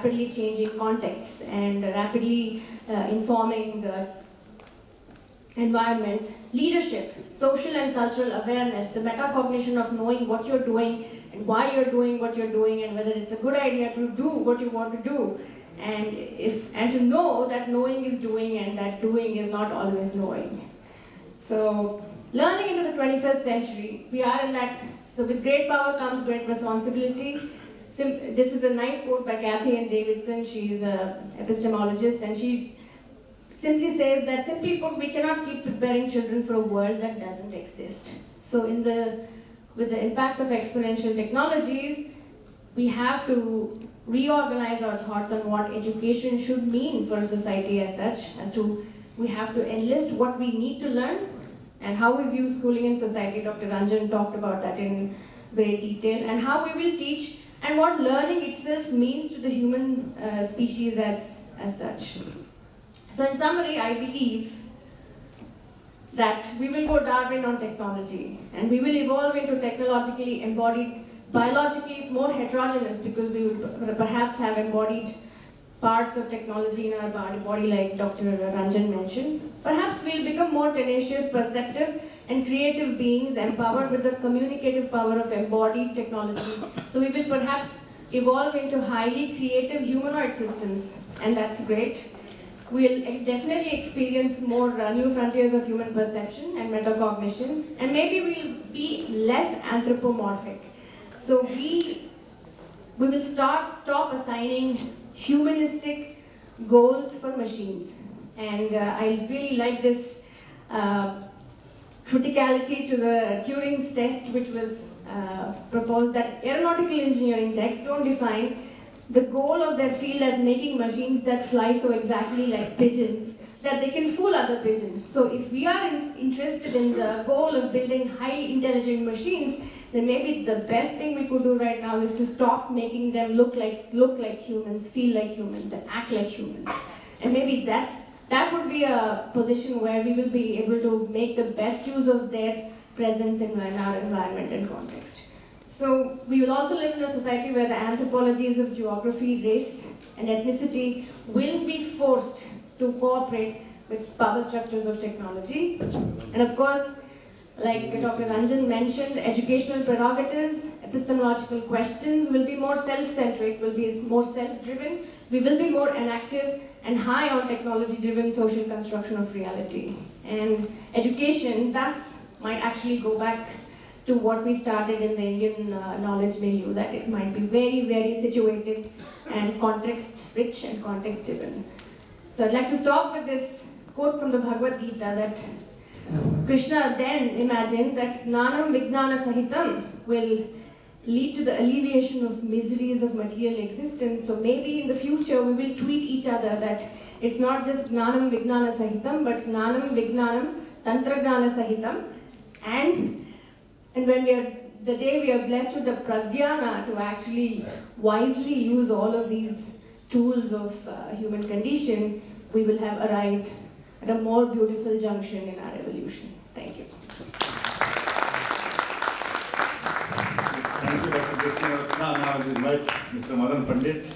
rapidly changing contexts and rapidly informing environments, leadership, social and cultural awareness, the metacognition of knowing what you're doing and why you're doing what you're doing and whether it's a good idea to do what you want to do, and to know that knowing is doing and that doing is not always knowing. So learning into the 21st century, we are in that, so with great power comes great responsibility. This is a nice quote by Kathy Ann Davidson. She's an epistemologist, and she simply says that, simply put, we cannot keep preparing children for a world that doesn't exist. So with the impact of exponential technologies, we have to reorganize our thoughts on what education should mean for a society as such, we have to enlist what we need to learn and how we view schooling in society. Dr. Ranjan talked about that in great detail, and how we will teach and what learning itself means to the human species as such. So in summary, I believe that we will go Darwin on technology, and we will evolve into technologically embodied, biologically more heterogeneous, because we would perhaps have embodied parts of technology in our body like Dr. Ranjan mentioned. Perhaps we'll become more tenacious, perceptive, and creative beings empowered with the communicative power of embodied technology. So we will perhaps evolve into highly creative humanoid systems, and that's great. We'll definitely experience more new frontiers of human perception and metacognition, and maybe we'll be less anthropomorphic. So we will stop assigning humanistic goals for machines. And I really like this criticality to the Turing's test, which was proposed, that aeronautical engineering texts don't define the goal of their field as making machines that fly so exactly like pigeons that they can fool other pigeons. So if we are interested in the goal of building highly intelligent machines, then maybe the best thing we could do right now is to stop making them look like humans, feel like humans, and act like humans. And maybe that would be a position where we will be able to make the best use of their presence in our environment and context. So we will also live in a society where the anthropologies of geography, race, and ethnicity will be forced to cooperate with power structures of technology. And of course, like Dr. Ranjan mentioned, educational prerogatives, epistemological questions will be more self-centric, will be more self-driven. We will be more enactive and high on technology-driven social construction of reality. And education thus might actually go back to what we started in the Indian knowledge milieu, that it might be very, very situated and context-rich and context-driven. So I'd like to stop with this quote from the Bhagavad Gita, that Krishna then imagined that Gnanam Vijnana Sahitam will lead to the alleviation of miseries of material existence. So maybe in the future we will tweak each other, that it's not just Gnanam Vijnana Sahitam, but Gnanam Vijnanam Tantragnana Sahitam. And when the day we are blessed with the pragyana to actually wisely use all of these tools of human condition, we will have arrived at a more beautiful junction in our evolution. Thank you. Thank you, Dr. Deepti. Now I will invite Mr. Madan Pandit.